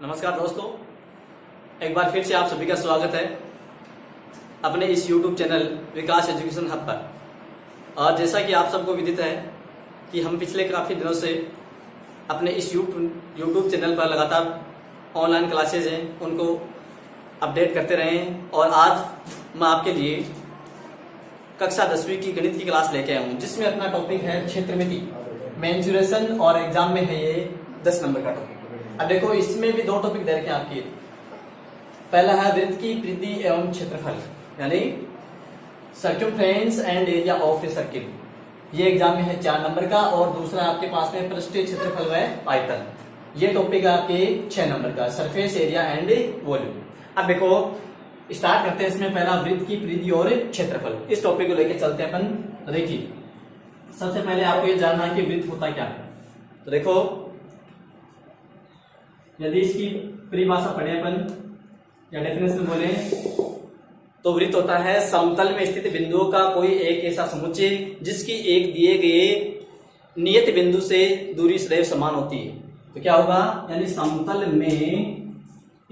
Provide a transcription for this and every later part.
नमस्कार दोस्तों, एक बार फिर से आप सभी का स्वागत है अपने इस YouTube चैनल विकास एजुकेशन हब पर। और जैसा कि आप सबको विदित है कि हम पिछले काफ़ी दिनों से अपने इस YouTube चैनल पर लगातार ऑनलाइन क्लासेज हैं उनको अपडेट करते रहे हैं। और आज मैं आपके लिए कक्षा 10वीं की गणित की क्लास लेके आया हूँ, जिसमें अपना टॉपिक है क्षेत्रमिति मेंसुरेशन, और एग्जाम में है ये 10 नंबर का टॉपिक। अब देखो, इसमें भी दो टॉपिक दे रखे हैं आपके। पहला है वृत्त की परिधि एवं क्षेत्रफल, यानी circumference and area of a circle. ये एग्जाम में है 4 नंबर का। और दूसरा आपके पास में पृष्ठीय क्षेत्रफल व आयतन। ये टॉपिक है आपके 6 नंबर का, सरफेस एरिया एंड वॉल्यूम। अब देखो, स्टार्ट करते हैं। इसमें पहला वृत्त की परिधि और क्षेत्रफल, इस टॉपिक को लेकर चलते हैं अपन। देखिए, सबसे पहले आपको ये जानना है कि वृत्त होता क्या है। तो देखो, यदि इसकी परिभाषा पढ़े अपन या डेफिनेशन बोले तो वृत्त होता है समतल में स्थित बिंदुओं का कोई एक ऐसा समुच्चय जिसकी एक दिए गए नियत बिंदु से दूरी सदैव समान होती है। तो क्या होगा, यानी समतल में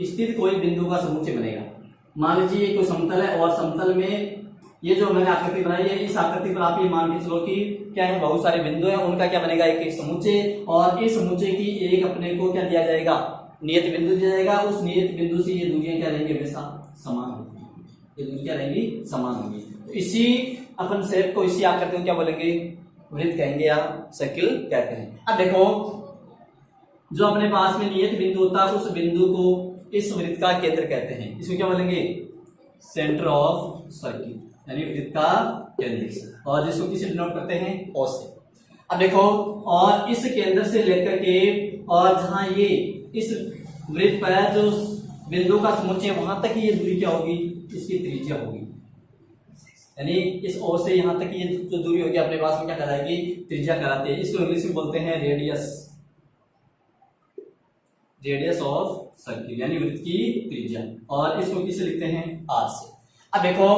स्थित कोई बिंदु का समुच्चय बनेगा। मान लीजिए कोई समतल है और समतल में ये जो मैंने आकृति बनाई है, इस आकृति पर आप ये मान के चलो कि क्या है, बहुत सारे बिंदु हैं, उनका क्या बनेगा, एक समुच्चय। और इस समुच्चय की एक अपने को क्या दिया जाएगा, नियत बिंदु दिया जाएगा। उस नियत बिंदु से ये दूरियां क्या रहेंगी, हमेशा समान होगी। ये दूरी क्या रहेंगी, समान होगी। तो इसी अपन शेप को, इसी आकृति को क्या बोलेंगे, वृत्त कहेंगे या सर्किल कहते हैं। अब देखो, जो अपने पास में नियत बिंदु होता है उस बिंदु को इस वृत्त का केंद्र कहते हैं। इसको क्या बोलेंगे, सेंटर ऑफ सर्किल, यानी वृत्त का केंद्र। और जिसको किसे डिनोट करते हैं, ओ से। अब देखो, और इस केंद्र से लेकर के और जहां ये इस वृत्त पर जो बिंदु का समुच्चय वहां तक ये दूरी क्या होगी, इसकी त्रिज्या होगी। यानी इस ओ से यहां तक ये जो दूरी होगी अपने पास में क्या कहलाएगी, त्रिज्या कहलाती है। इसको इंग्लिश में बोलते हैं रेडियस, रेडियस ऑफ सर्किल, यानी वृत्त की त्रिज्या। और इसको किसे लिखते हैं, आर से। अब देखो,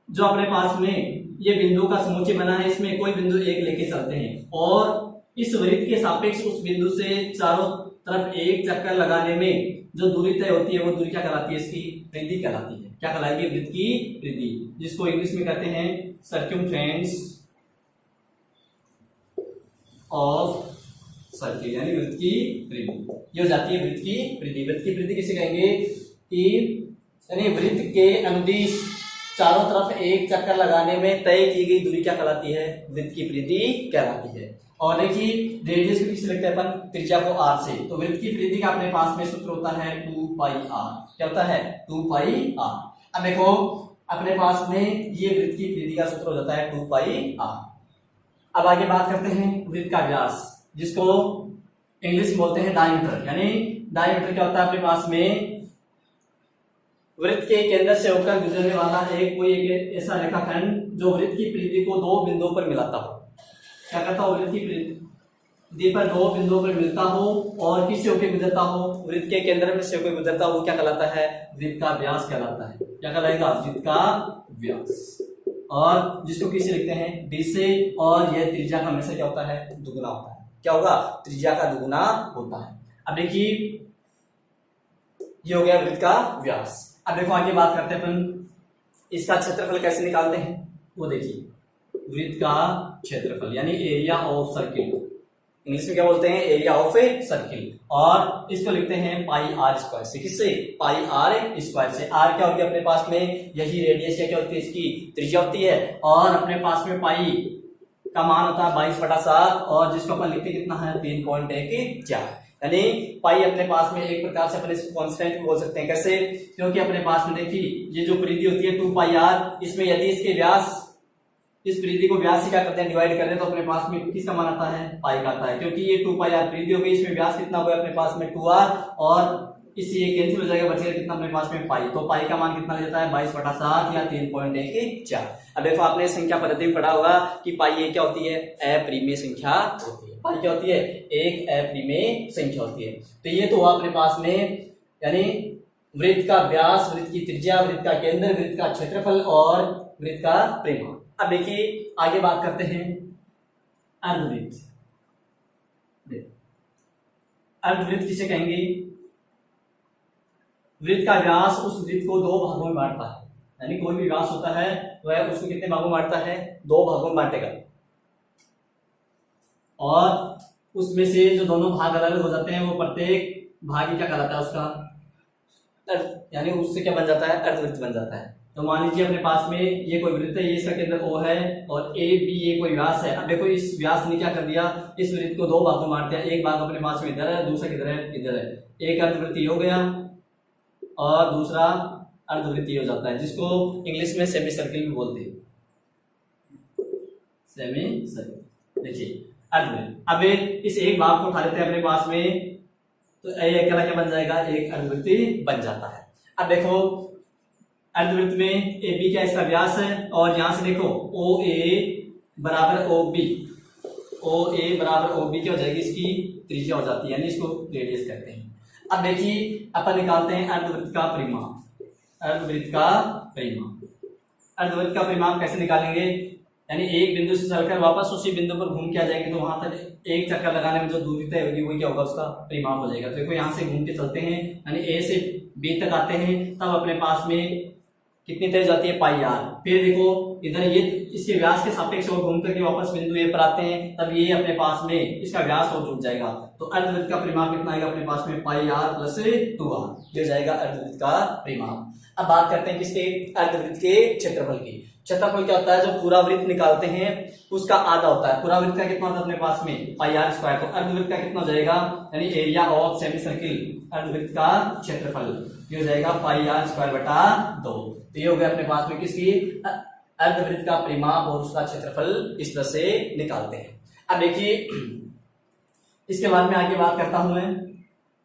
जो अपने पास में ये बिंदु का समुच्चय बना है, इसमें कोई बिंदु एक लेके चलते हैं और इस वृत्त के सापेक्ष उस बिंदु से चारों तरफ एक चक्कर लगाने में जो दूरी तय होती है वो दूरी क्या कहलाती है, इसकी परिधि कहलाती है। क्या कहलाएगी, वृत्त की परिधि, जिसको इंग्लिश में कहते हैं सर्कमफ्रेंस ऑफ सर्किल, यानी वृत्त की परिधि। ये हो जाती है वृत्त की परिधि। वृत्त की परिधि किसे कहेंगे कि यानी वृत्त के अनुदिश चारों तरफ एक चक्कर लगाने में तय की गई दूरी क्या कहलाती है, वृत्त की परिधि कहलाती है। और देखिए, रेडियस को किससे लिखते हैं अपन, त्रिज्या को आर से। तो वृत्त की परिधि का अपने पास में सूत्र होता है 2 पाई आर। क्या होता है, 2 पाई आर। अब देखो, अपने पास में ये वृत्त की परिधि का सूत्र हो जाता है 2 पाई आर। अब आगे बात करते हैं वृत्त का व्यास, जिसको इंग्लिश में बोलते हैं डायमीटर। यानी डायमीटर क्या होता है, अपने पास में वृत्त के केंद्र से होकर गुजरने वाला एक ऐसा रेखाखंड जो वृत्त की परिधि को दो बिंदुओं पर मिलाता हो। क्या करता हो, वृत्त की परिधि पर दो बिंदुओं पर मिलता हो और किससे होकर गुजरता हो, वृत्त के केंद्र में से होकर गुजरता हो, क्या कहलाता है, वृत्त का व्यास कहलाता है। क्या कहलाएगा, वृत्त का व्यास। और जिसको किससे लिखते हैं, डी से। और यह त्रिज्या का हमेशा क्या होता है, दुगुना होता है। क्या होगा, त्रिज्या का दुगुना होता है। अब देखिए, ये हो गया वृत्त का व्यास। अब देखो, आगे बात करते हैं अपन इसका क्षेत्रफल कैसे निकालते हैं। वो देखिए, वृत्त का क्षेत्रफल यानी एरिया ऑफ सर्किल, इंग्लिश में क्या बोलते हैं, एरिया ऑफ ए सर्किल। और इसको लिखते हैं पाई आर स्क्वायर से। किससे, पाई आर स्क्वायर से। आर क्या होगी अपने पास में, यही रेडियस क्या होती है, इसकी त्रिज्या होती है। और अपने पास में पाई का मान होता है 22/7, और जिसको अपन लिखते कितना है, 3.14। यानी पाई अपने पास में एक प्रकार से अपने कांस्टेंट बोल सकते हैं। कैसे, क्योंकि अपने पास में देखिए ये जो परिधि होती है 2 पाई आर, इसमें यदि इसके व्यास, इस परिधि को व्यास से क्या करते हैं, डिवाइड करते हैं, तो अपने पास में किसका मान आता है, पाई का आता है। क्योंकि ये 2 पाई आर परिधि हो गई, इसमें व्यास कितना हुआ अपने पास में 2r, और इससे ये कैंसिल हो जाएगा, बचेगा कितना अपने पास में, पाई। तो पाई का मान कितना लेता है, 22/7 या 3.14। अब देखो, आपने संख्या पद्धति में पढ़ा होगा कि पाई ये क्या होती है, अप्रिमेय संख्या होती है। पाई क्या होती है, एक अप्रिमेय संख्या होती है। तो ये तो हुआ अपने पास में, यानी वृत्त का व्यास, वृत्त की त्रिज्या, वृत्त का केंद्र, वृत्त का क्षेत्रफल और वृत्त का परिमाण। अब देखिए, आगे बात करते हैं अर्धवृत्त। अर्धवृत्त किसे कहेंगे, वृत्त का व्यास उस वृत्त को दो भागों में बांटता है, यानी कोई भी व्यास होता है वह उसको कितने भागों में बांटता है, दो भागों में बांटेगा, और उसमें से जो दोनों भाग अलग अलग हो जाते हैं वो प्रत्येक भाग ही क्या कहलाता है उसका, यानी उससे क्या बन जाता है, अर्धवृत्त बन जाता है। तो मान लीजिए अपने पास में ये कोई वृत्त है, ये इसका केंद्र O है और ए बी ये कोई व्यास है। अब देखो इस व्यास ने क्या कर दिया, इस वृत्त को दो भागों में बांट दिया, एक भाग अपने पास में इधर है, दूसरा किधर है, इधर है। एक अर्धवृत्त हो गया और दूसरा अर्धवृत्त हो जाता है, जिसको इंग्लिश में सेमी सर्किल भी बोलते हैं, सेमी सर्किल। देखिए अर्धवृत्त, अब इस एक भाग को उठा लेते हैं अपने पास में, तो अकेला क्या बन जाएगा, एक अर्धवृत्त बन जाता है। अब देखो अर्धवृत्त में ए बी क्या इसका व्यास है, और यहां से देखो ओ ए बराबर ओ बी, ओ ए बराबर ओ बी क्या हो जाएगी, इसकी त्रिज्या हो जाती है, यानी इसको रेडियस कहते हैं। अब देखिए अपन निकालते हैं अर्धवृत्त का परिमाप, अर्धवृत्त का परिमाप। अर्धवृत्त का परिमाप कैसे निकालेंगे, यानी एक बिंदु से चलकर वापस उसी बिंदु पर घूम के आ जाएंगे, तो वहां तक एक चक्कर लगाने में जो दूरी तय होगी वही क्या होगा, उसका परिमाप हो जाएगा। तो देखो यहाँ से घूम के चलते हैं, यानी ए से बी तक आते हैं, तब अपने पास में कितनी तेज जाती है, पाई आर। फिर देखो इधर ये इसके व्यास के सापेक्ष और घूम करके वापस बिंदु ए पर आते हैं, तब ये अपने पास में इसका व्यास और जुड़ जाएगा, तो अर्धवृत्त का परिमाप कितना आएगा अपने पास में, पाई आर प्लस 2r, ये जाएगा अर्धवृत्त का परिमाप। अब बात करते हैं किसके, अर्धवृत्त के क्षेत्रफल की। क्षेत्रफल क्या होता है, जो पूरा वृत्त निकालते हैं उसका आधा होता है। पूरा वृत्त का कितना होता है अपने पास में, पाई आर स्क्वायर, तो अर्धवृत्त का कितना हो जाएगा, यानी एरिया ऑफ सेमी सर्किल, अर्धवृत्त का क्षेत्रफल, ये हो जाएगा पाई आर स्क्वायर बटा 2। तो ये हो गया अपने पास में किसकी, अर्धवृत्त का परिमाप और उसका क्षेत्रफल इस तरह से निकालते हैं। अब देखिए इसके बाद में आगे बात करता हूं मैं,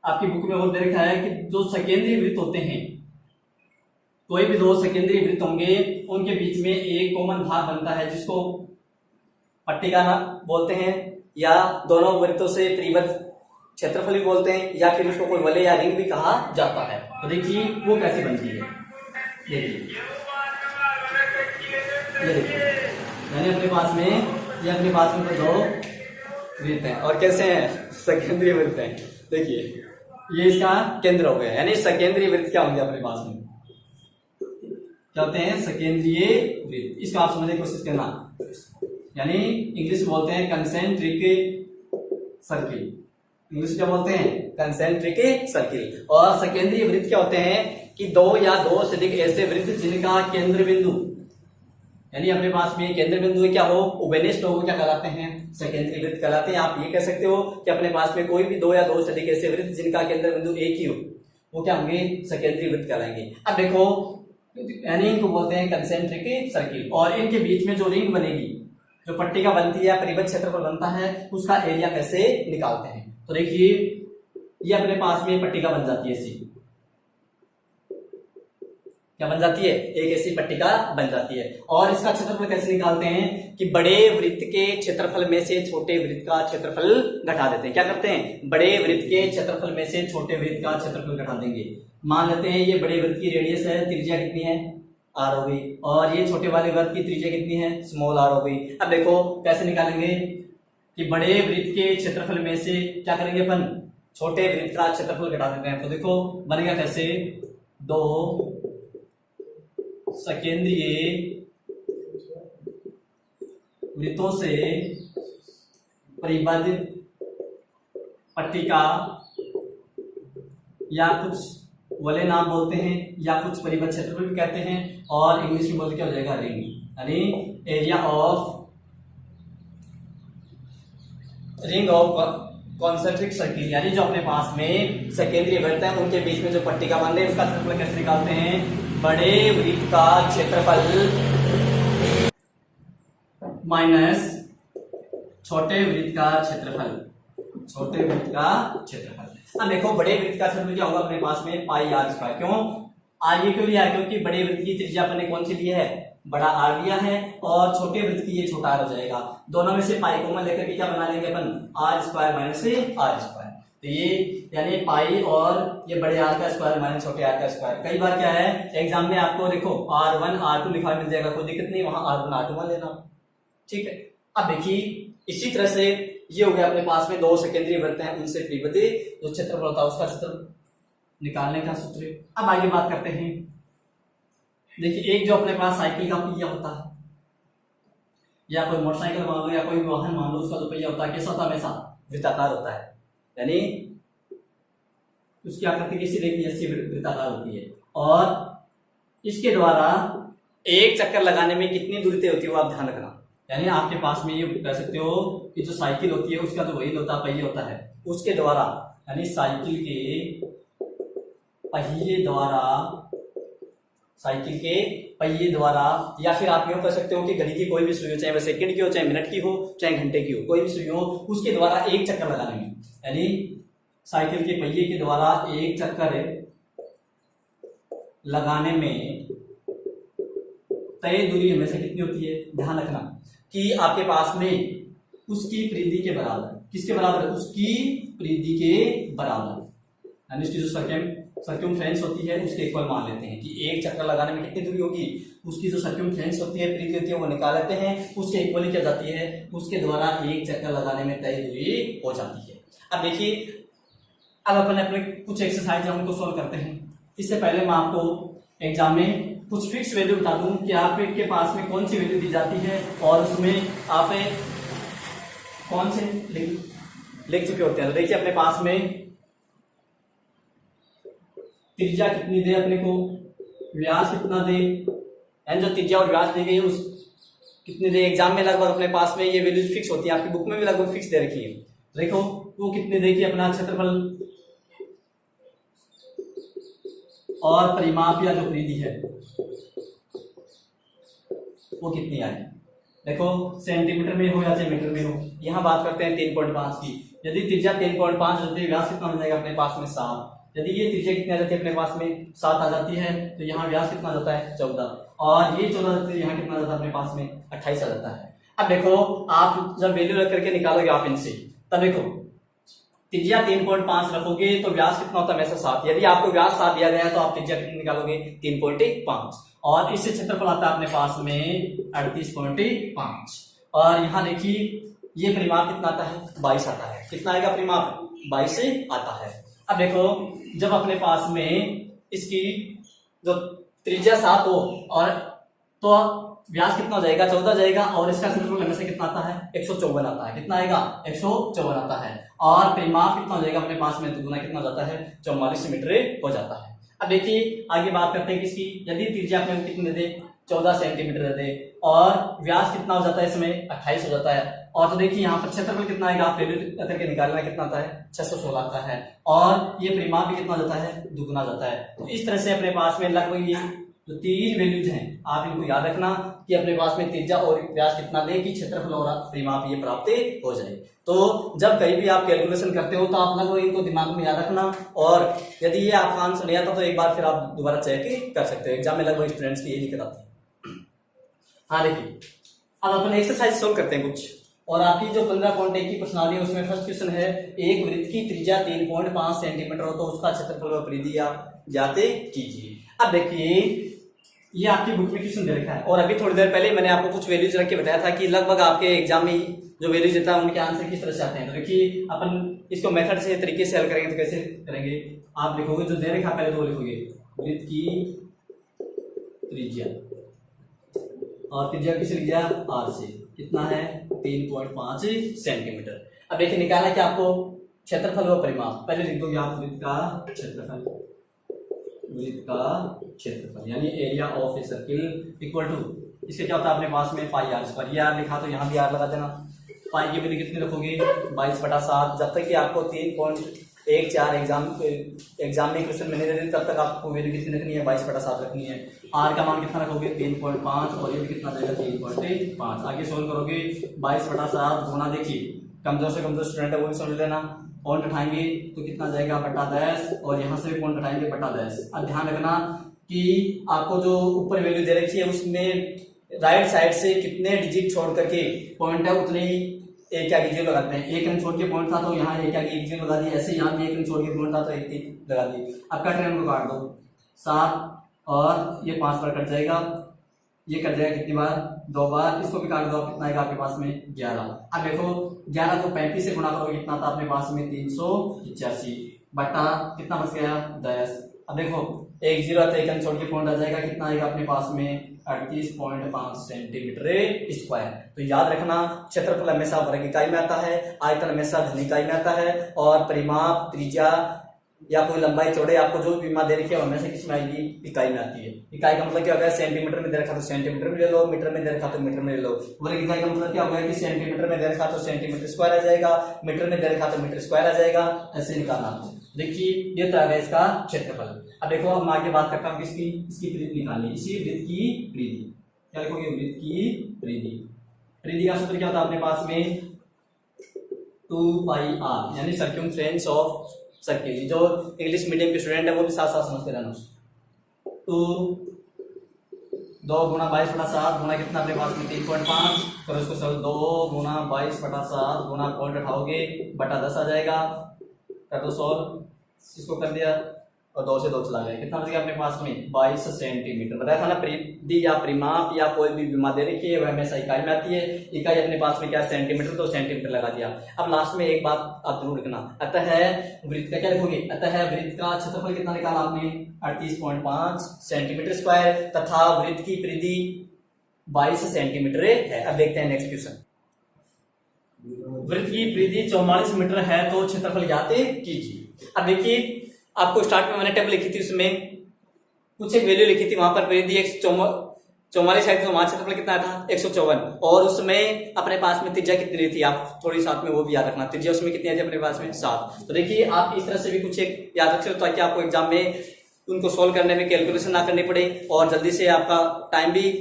आपकी बुक में और दे रखा है कि जो सकेंद्रीय वृत्त होते हैं, कोई भी दो सकेंद्रीय वृत्त होंगे उनके बीच में एक कॉमन भाग बनता है, जिसको पट्टिका नाम बोलते हैं, या दोनों वृत्तों से परिबद्ध क्षेत्रफल भी बोलते हैं, या फिर उसको कोई वलय या रिंग भी कहा जाता है। तो देखिए वो कैसे बनती है, ये देखिए यानी अपने पास में, ये अपने पास में दो वृत्त हैं और कैसे हैं, सकेंद्रीय वृत्त हैं। देखिए ये इसका केंद्र हो गया, यानी सकेंद्रीय वृत्त क्या होंगे अपने पास में, क्या होते हैं, सकेंद्रीय वृत्त। इसको आप समझने की कोशिश करना, यानी इंग्लिश में बोलते हैं कंसेंट्रिक सर्किल, इंग्लिश क्या बोलते हैं, कंसेंट्रिक सर्किल। और सकेंद्रीय वृत्त क्या होते हैं कि दो या दो से अधिक ऐसे वृत्त जिनका केंद्र बिंदु, यानी अपने पास में केंद्र बिंदु क्या हो, उभयनिष्ठ हो, क्या कहलाते हैं, सकेंद्रीय वृत्त कहलाते हैं। आप ये कह सकते हो कि अपने पास में कोई भी दो या दो से अधिक ऐसे वृत्त जिनका केंद्र बिंदु एक ही हो, वो क्या होंगे, सकेंद्रीय वृत्त कहलाएंगे। अब देखो यानी इनको बोलते हैं कंसेंट्रिक सर्किल, और इनके बीच में जो रिंग बनेगी, जो पट्टिका बनती है, परिबद्ध क्षेत्रफल बनता है, उसका एरिया कैसे निकालते हैं। तो देखिए ये अपने पास में पट्टिका बन जाती है, ऐसी क्या बन जाती है, एक ऐसी पट्टिका बन जाती है। और इसका क्षेत्रफल कैसे निकालते हैं कि बड़े वृत्त के क्षेत्रफल में से छोटे वृत्त का क्षेत्रफल घटा देते हैं। क्या करते हैं, बड़े वृत्त के क्षेत्रफल में से छोटे वृत्त का क्षेत्रफल घटा देंगे। मान लेते हैं ये बड़े वृत्त की रेडियस है, त्रिज्या कितनी है, r हो गई, और ये छोटे वाले वृत्त की त्रिज्या कितनी है, स्मॉल r हो गई। अब देखो कैसे निकालेंगे कि बड़े वृत्त के क्षेत्रफल में से क्या करेंगे अपन, छोटे वृत्त का क्षेत्रफल घटा देते हैं। तो देखो बनेगा कैसे, दो सकेंद्रीय वृत्तों से परिबद्ध पट्टिका, या कुछ वलय नाम बोलते हैं, या कुछ परिबद्ध क्षेत्रफल भी कहते हैं, और इंग्लिश में बोलते क्या हो जाएगा, रिंग, यानी area of ring of concentric circle, यानी जो अपने पास में सकेंद्रीय वृत्त है उनके बीच में जो पट्टिका बन रही है उसका क्षेत्रफल कैसे निकालते हैं, बड़े वृत्त का क्षेत्रफल माइनस छोटे वृत्त का क्षेत्रफल, छोटे वृत्त का क्षेत्रफल। अब देखो बड़े वृत्त का क्षेत्रफल क्या होगा अपने पास में, पाई आर स्क्वायर। क्यों आर ये क्यों लिया है, क्योंकि बड़े वृत्त की त्रिज्या अपने कौन सी लिया है, बड़ा आर लिया है, और छोटे वृत्त की ये छोटा आर हो जाएगा। दोनों में से पाई कॉमन लेकर के क्या बना लेंगे अपन, R square minus R square. तो ये यानी पाई और ये बड़े आर का स्क्वायर माइनस छोटे आर का स्क्वायर। कई बार क्या है एग्जाम में आपको देखो R1 R2 लिखा मिल जाएगा, कोई दिक्कत नहीं, वहां R1 R2 लेना, ठीक है। अब देखिए इसी तरह से ये हो गया अपने पास में दो सेकेंडरी वृत्त हैं, उनसे परिबद्ध जो क्षेत्रफल होता है उसका क्षेत्र निकालने का सूत्र। अब आगे बात करते हैं। देखिए एक जो अपने पास साइकिल का पहिया होता है या कोई मोटरसाइकिल मान लो या कोई वाहन मान लो, उसका जो पहिया होता है कैसा होता है, हमेशा वृत्ताकार होता है, यानी उसकी आकृति कैसी रहती है, ऐसी वृत्ताकार होती है। और इसके द्वारा एक चक्कर लगाने में कितनी दूरी तय होती है वो आप ध्यान रखना। यानी आपके पास में ये कह सकते हो कि जो साइकिल होती है उसका जो व्हील होता है, पहिया होता है, उसके द्वारा यानी साइकिल के पहिए द्वारा या फिर आप यूं कह सकते हो कि घड़ी की कोई भी सुई हो, चाहे वह सेकंड की हो, चाहे मिनट की हो, चाहे घंटे की हो, कोई भी सुई हो, उसके द्वारा एक चक्कर लगाने में, यानी साइकिल के पहिए के द्वारा एक चक्कर लगाने में तय दूरी हमेशा कितनी होती है, ध्यान रखना कि आपके पास में उसकी परिधि के बराबर, किसके बराबर, उसकी परिधि के बराबर, यानी उसकी जो सर्कमफ्रेंस होती है उसके इक्वल मान लेते हैं कि एक चक्कर लगाने में कितनी दूरी होगी, उसकी जो सर्कमफ्रेंस होती है, परिधि होती है, वो निकाल लेते हैं, उसके इक्वल ही क्या जाती है, उसके द्वारा एक चक्कर लगाने में तय दूरी हो जाती है। अब देखिए अब अपन अपने कुछ एक्सरसाइज हम उनको सोल्व करते हैं। इससे पहले मैं आपको एग्जाम में कुछ फिक्स वैल्यू बता दूं कि आपके पास में कौन सी वैल्यू दी जाती है और उसमें आप कौन से लिख चुके होते हैं। तो देखिए अपने पास में त्रिज्या कितनी दे अपने को, व्यास कितना दे, एंड जो त्रिज्या और व्यास दी गई है उस कितने दे, एग्जाम में लगभग अपने पास में ये वैल्यूज फिक्स होती है, आपकी बुक में भी लगभग फिक्स दे रखी है। देखो वो कितने दे कि अपना क्षेत्रफल और परिमाप या जो परिधि है वो कितनी आई, देखो सेंटीमीटर में हो या चाहे मीटर में हो। यहाँ बात करते हैं 3.5 की। यदि त्रिज्या 3.5 होती है, व्यास कितना हो जाएगा अपने पास में 7। यदि ये त्रिज्या कितनी आ जाती है अपने पास में 7 आ जाती है, तो यहाँ व्यास कितना आ जाता है 14, और ये 14 जाती है, यहाँ कितना आ जाता है अपने पास में 28 आ जाता है। अब देखो आप जब वैल्यू रख करके निकालोगे आप इनसे, तब देखो त्रिज्या 3.5 रखोगे तो व्यास कितना होता है हमेशा 7। यदि आपको व्यास 7 दिया गया है तो आप त्रिज्या कितनी निकालोगे 3.5, और इससे क्षेत्रफल आता है अपने पास में 38.5। और यहाँ देखिए ये परिमाप कितना आता है 22 आता है। कितना आएगा परिमाप 22 से आता है। अब देखो जब अपने पास में इसकी जो त्रिज्या 7 हो और तो व्यास कितना हो जाएगा 14 जाएगा, और इसका क्षेत्रफल हमें से कितना आता है 154 आता है। कितना आएगा 154 आता है, और परिमाप कितना हो जाएगा अपने पास में दुगुना कितना हो जाता है 44 मीटर हो जाता है। अब देखिए आगे बात करते हैं किसकी, यदि त्रिज्या अपने कितने दे 14 सेंटीमीटर दे और व्यास कितना हो जाता है इसमें 28 हो जाता है, और तो देखिए यहाँ पर क्षेत्रफल कितना आएगा आप वैल्यू करके निकालना, कितना आता है 616 आता है, और ये परिमाप भी कितना जाता है दुगुना जाता है। तो इस तरह से अपने पास में लगभग ये जो 3 वैल्यूज हैं आप इनको याद रखना कि अपने पास में त्रिज्या और व्यास कितना दे कि क्षेत्रफल और परिमाप ये प्राप्त हो जाए। तो जब कहीं भी आप कैलकुलेशन करते हो तो आप लगभग इनको दिमाग में याद रखना, और यदि ये आपका आंसर नहीं आता तो एक बार फिर आप दोबारा चेक कर सकते हो। एग्जाम में लगभग स्टूडेंट्स की यही दिक्कत आती है। हाँ देखिए अब अपन एक्सरसाइज सोल्व करते हैं कुछ, और आपकी जो 15.1 की प्रश्नावली है उसमें फर्स्ट क्वेश्चन है एक वृत्त की त्रिज्या 3.5 सेंटीमीटर हो तो उसका क्षेत्रफल व परिधि आप ज्ञात कीजिए। अब देखिए ये आपकी बुक में क्वेश्चन दे रखा है, और अभी थोड़ी देर पहले मैंने आपको कुछ वैल्यूज रख के बताया था कि लगभग आपके एग्जाम में जो वैल्यूज देता है उनके आंसर किस तरह से आते हैं। तो देखिए अपन इसको मेथड से तरीके से हल करेंगे। तो कैसे करेंगे, आप लिखोगे जो दे रखा पहले तो वो लिखोगे वृत्त की त्रिज्या, और त्रिज्या किस त्रिज्या आर से कितना है 3.5 सेंटीमीटर। अब देखिए निकालना है कि आपको क्षेत्रफल व परिमाप, पहले लिख दोगे आप वृत्त का क्षेत्रफल, यानी area of a circle equal to इसके क्या होता है अपने पास में पाई आर स्क्वायर। ये आर लिखा तो यहाँ भी आर लगा देना। पाई की वैल्यू कितनी रखोगे 22/7। जब तक कि आपको 3.14 एग्जाम में क्वेश्चन मैंने दे दी तब तक आपको वैल्यू कितनी रखनी है 22/7 रखनी है। आर का मान कितना रखोगे 3.5, और ये भी कितना जाएगा 3.5। आगे सोल्व करोगे 22/7 गुना, देखिए कमजोर से कमजोर स्टूडेंट है वो भी समझ लेना, पॉइंट उठाएंगे तो कितना जाएगा बटा 10, और यहाँ से भी पॉइंट उठाएंगे बटा 10। अब ध्यान रखना कि आपको जो ऊपर वैल्यू दे रखी है उसमें राइट साइड से कितने डिजिट छोड़ करके पॉइंट है उतने ही एक आगे जीरो लगाते हैं। एक अंक छोड़ के पॉइंट था तो यहाँ एक आगे एक जीरो लगा दी, ऐसे यहाँ भी एक अंक छोड़ के पॉइंट था तो एक लगा दी। अब कट रहे को काट दो 7 और ये 5 बार कट जाएगा, ये कट जाएगा कितनी बार 2 बार, इसको भी काट दो कितना आएगा आपके पास में 11। अब देखो 11 को 35 से गुणा करोगे कितना था अपने पास में 385, बटा कितना बच गया 10। अब देखो एक जीरो आता है, एक अंक छोड़ के पॉइंट आ जाएगा, कितना आएगा अपने पास में 38.5 सेंटीमीटर स्क्वायर। तो याद रखना क्षेत्रफल हमेशा वर्ग इकाई में आता है, आयतन हमेशा घन इकाई में आता है, और परिमाप त्रिज्या या कोई लंबाई चौड़ाई आपको जो भी मान दे रखी है हमेशा किस में आएगी, इकाई में आती है। इकाई का मतलब क्या होगा, सेंटीमीटर में दे रखा तो सेंटीमीटर में ले लो, मीटर में दे रखा तो मीटर में ले लो। वर्ग इकाई का मतलब क्या होगा कि सेंटीमीटर में दे रखा तो सेंटीमीटर स्क्वायर आ जाएगा, मीटर में दे रखा तो मीटर स्क्वायर आ जाएगा, ऐसे निकालना। देखिए ये तो आ गया इसका क्षेत्रफल। अब देखो हम आगे बात करता हूँ किसकी, इसकी परिधि निकालनी, इसी वृत्त की परिधि। क्या लिखोगे, वृत्त की परिधि। परिधि का सूत्र क्या होता है अपने पास में 2πr, यानी सर्कमफ्रेंस ऑफ सर्किल। जो इंग्लिश मीडियम के स्टूडेंट है वो भी साथ साथ समझते रहना। तो 2 गुणा 22/7 गुणा कितना अपने पास में 3.5, फिर उसको सब 2 गुणा 22/7 गुणा पॉइंट उठाओगे बटा 10 आ जाएगा। कर दो सॉल्व, इसको कर दिया और 2 से 2 चला गया, कितना बच गया अपने पास में 22 सेंटीमीटर। बताया था ना परिधि या परिमाप या कोई भी विमा दे रखी है वह हमेशा इकाई में आती है, इकाई अपने पास में क्या सेंटीमीटर, तो सेंटीमीटर लगा दिया। अब लास्ट में एक बात आप जरूर रखना, अतः वृत्त का क्या लिखोगे, अतः वृत्त का क्षेत्रफल कितना निकाला आपने 38.5 सेंटीमीटर स्क्वायर तथा वृत्त की परिधि 22 सेंटीमीटर है। अब देखते हैं नेक्स्ट क्वेश्चन। वृत्त की परिधि 44 मीटर है तो क्षेत्रफल ज्ञात कीजिए। अब देखिए आपको स्टार्ट में मैंने टेबल लिखी थी, उसमें कुछ एक वैल्यू लिखी थी, वहां पर परिधि 44 है तो वहां क्षेत्रफल कितना था 154, और उसमें अपने पास में त्रिज्या कितनी थी, आप थोड़ी साथ में वो भी याद रखना, त्रिज्या उसमें कितनी थी अपने पास में 7। तो देखिए आप इस तरह से भी कुछ एक याद रख सकते हो ताकि आपको एग्जाम में उनको सोल्व करने में कैलकुलेशन ना करनी पड़े और जल्दी से आपका टाइम भी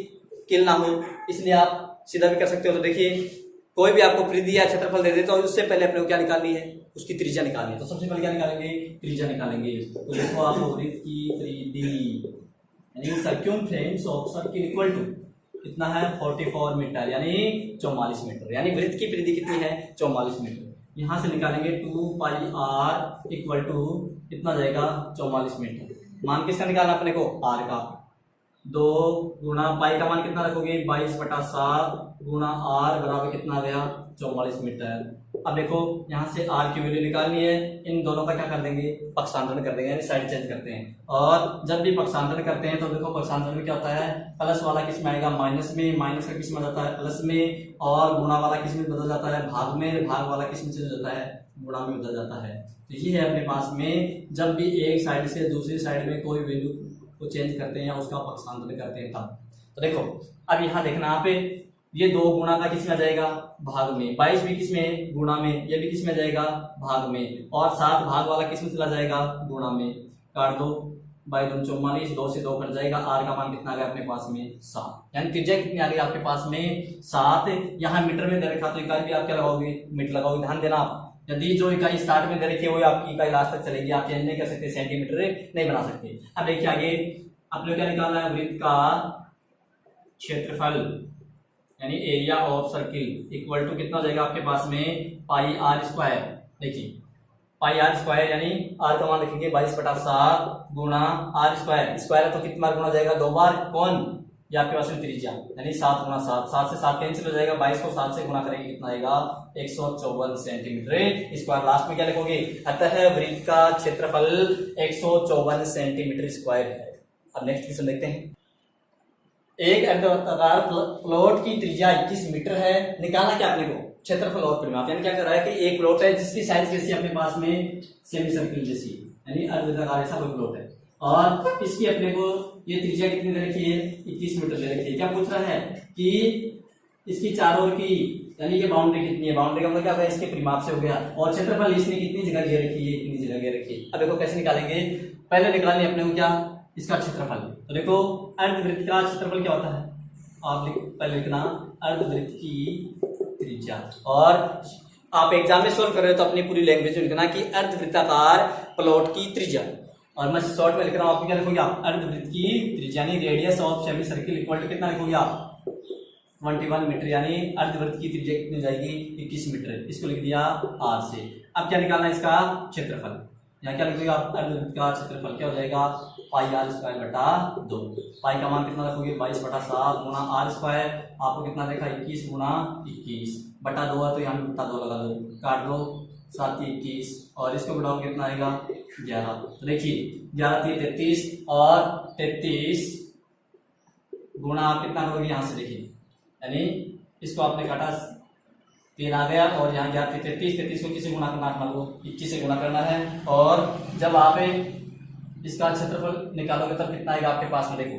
किल ना हो, इसलिए आप सीधा भी कर सकते हो। तो देखिए कोई भी आपको परिधि या क्षेत्रफल दे देता है, उससे पहले अपने को क्या निकालनी है, उसकी त्रिज्या निकालनी है। तो सबसे पहले क्या निकालेंगे, त्रिज्या निकालेंगे। तो देखो आप वृत्त की परिधि यानी circumference of circle equal to कितना है 44 मीटर यानी 44 मीटर, यानी वृत्त की परिधि कितनी है 44 मीटर। यहां से निकालेंगे 2πr इक्वल टू कितना जाएगा 44 मीटर। मान किसका निकालना अपने को, r का। 2 गुणा पाई का मान कितना रखोगे 22/7 गुणा r बराबर कितना गया 44 मीटर। अब देखो यहाँ से r की वैल्यू निकालनी है, इन दोनों का क्या कर देंगे पक्षांतरण कर देंगे, यानी साइड चेंज करते हैं। और जब भी पक्षांतरण करते हैं तो देखो पक्षांतरण में क्या होता है, प्लस वाला किस में आएगा माइनस में, माइनस का किस में जाता है प्लस में, और गुणा वाला किस में बदल जाता है भाग में, भाग वाला किस में चल जाता है गुणा में बदल जाता है। तो ये है अपने पास में जब भी एक साइड से दूसरी साइड में कोई वैल्यू को चेंज करते हैं उसका पक्षांतरण करते हैं तब। तो देखो अब यहाँ देखना यहाँ पे ये 2 गुणा का किस में जाएगा भाग में, 22 भी किस में गुणा में, ये भी किस में जाएगा भाग में, और 7 भाग वाला किस में चला जाएगा गुणा में। काट दो 22 44, 2 से 2 कट जाएगा, r का मान कितना आ गया अपने पास में 7, यानी त्रिज्या कितनी आ गई आपके पास में 7। यहाँ मीटर में दे रखा तो इकाई भी आप क्या लगाओगे मीटर लगाओगे। ध्यान देना आप, यदि जो इकाई स्टार्ट में दे रखी है वो आपकी इकाई लास्ट तक चलेगी, आप चेंज नहीं कर सकते, सेंटीमीटर नहीं बना सकते। अब देखिए आगे आपने क्या निकालना है, वृत्त का क्षेत्रफल यानी area of circle equal to कितना हो जाएगा आपके पास में πr²। देखिए πr² यानी r का मान रखेंगे 22/7 गुणा r², स्क्वायर है तो कितना बार गुणा जाएगा 2 बार, कौन ये आपके पास में त्रिज्या यानी 7 गुणा 7, 7 से 7 कैंसिल हो जाएगा, 22 को 7 से गुणा करेंगे कितना आएगा 154 सेंटीमीटर स्क्वायर। लास्ट में क्या लिखोगे, अतः वृत्त का क्षेत्रफल 154 सेंटीमीटर स्क्वायर है। अब नेक्स्ट क्वेश्चन देखते हैं। एक अर्धवृत्ताकार प्लॉट की त्रिज्या 21 मीटर है, निकालना क्या अपने को क्षेत्रफल और परिमाप। यानी क्या कर रहा है कि एक प्लॉट है जिसकी साइज कैसी अपने पास में सेमी सर्किल जैसी, यानी अर्धवृत्ताकार ऐसा कोई प्लॉट है, और इसकी अपने को ये त्रिज्या कितनी दे रखी है 21 मीटर दे रखी है। क्या पूछ रहा है कि इसकी चारों ओर की यानी कि बाउंड्री कितनी है, बाउंड्री का मतलब क्या होगा इसके परिमाप से हो गया, और क्षेत्रफल इसने कितनी जगह दे रखी है इतनी जगह दे रखी है। अब देखो कैसे निकालेंगे, पहले निकालनी अपने को क्या इसका क्षेत्रफल। तो देखो अर्धवृत्त का क्षेत्रफल क्या होता है, आप पहले लिखना अर्धवृत्त की त्रिज्या, और आप एग्जाम में सोल्व कर रहे हो तो अपनी पूरी लैंग्वेज में लिखना कि अर्धवृत्ताकार प्लॉट की त्रिज्या, और मैं शॉर्ट में लिख रहा हूँ आप क्या लिखोगे आप अर्धवृत्त की त्रिज्या यानी radius of semi circle equal to कितना लिखोगे आप 21 मीटर, यानी अर्धवृत्त की त्रिज्या कितनी जाएगी 21 मीटर, इसको लिख दिया r से। अब क्या निकालना है इसका क्षेत्रफल, यहाँ क्या लिखोगे आप अर्धवृत्त का क्षेत्रफल क्या हो जाएगा πr²/2, पाई का मान कितना रखोगे 22/7 गुणा r², आपको कितना देखा 21 गुणा 21 बटा 2 है तो यहाँ बटा 2 लगा दो, काट दो 7 21 और इसको बढ़ाओगे कितना आएगा 11। तो देखिए 11 3 33 और 33 गुणा आप कितना करोगे यहाँ से देखिए, यानी इसको आपने काटा 3 आ गया और यहाँ 11 33 को किसी गुणा करना, अपना को 21 से गुणा करना है। और जब आप इसका क्षेत्रफल निकालोगे तब कितना आएगा आपके पास में, देखो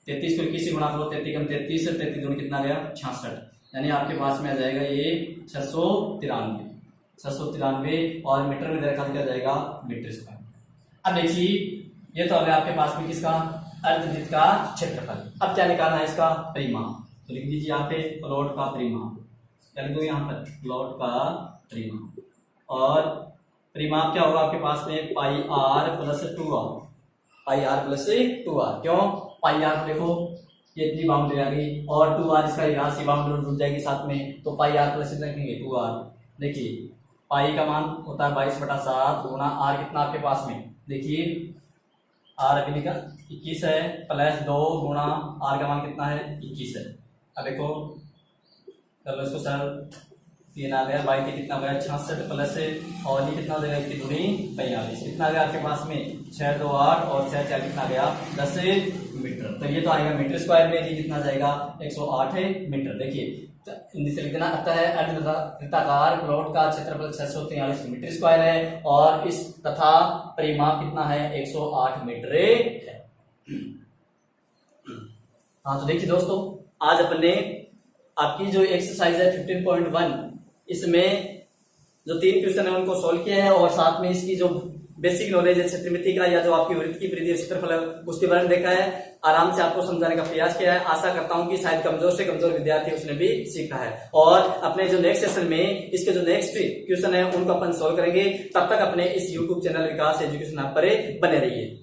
33 को 21 से गुणा करो, 33 कम 33 से 33 दूनी कितना गया 66, यानी आपके पास में आ जाएगा ये 693 और मीटर में दर्शा दिया जाएगा मीटर स्क्वायर। अब देखिए ये तो अगर आपके पास में किसका अर्धवृत्त का क्षेत्रफल, अब क्या निकालना है इसका परिमाप। तो लिख दीजिए यहाँ पे प्लॉट का परिमाप, क्या लिख दो यहाँ पर प्लॉट का परिमाप। और परिमाप क्या होगा आपके पास में pi R plus 2r, pi R plus 2r। क्यों पाई आर देखो ये इतनी बाउंड्री आ गई और 2r इसका यहाँ से बाउंड्री जुड़ जाएगी साथ में, तो पाई आर प्लस रखेंगे 2r। देखिए पाई का मान होता है 22/7 गुणा आर कितना आपके पास में, देखिए आर अभी निकल 21 है प्लस 2 गुणा आर का मान कितना है 21 है। अब देखो चलो इसको सर 3 आ गया, 22 कितना गया 66 प्लस और ये कितना हो जाएगा इसकी दूरी 45, कितना गया आपके पास में 6 2 8 और 6 4 कितना गया 10 मीटर। तो ये तो आएगा मीटर स्क्वायर में, ये कितना जाएगा 108 मीटर। देखिए हिंदी से लिख देना, अतः अर्धवृत्ताकार प्लॉट का क्षेत्रफल 643 मीटर स्क्वायर है और इस तथा परिमाप कितना है 108 मीटर है। हाँ तो देखिए दोस्तों आज अपने आपकी जो एक्सरसाइज है 15.1 इसमें जो 3 क्वेश्चन है उनको सॉल्व किया है और साथ में इसकी जो बेसिक नॉलेज है क्षेत्रमिति का या जो आपकी वृत्त की परिधि क्षेत्रफल है उसके बारे में देखा है, आराम से आपको समझाने का प्रयास किया है। आशा करता हूं कि शायद कमजोर से कमजोर विद्यार्थी उसने भी सीखा है और अपने जो नेक्स्ट सेशन में इसके जो नेक्स्ट क्वेश्चन है उनको अपन सॉल्व करेंगे। तब तक अपने इस यूट्यूब चैनल विकास एजुकेशन ऐप पर बने रहिए।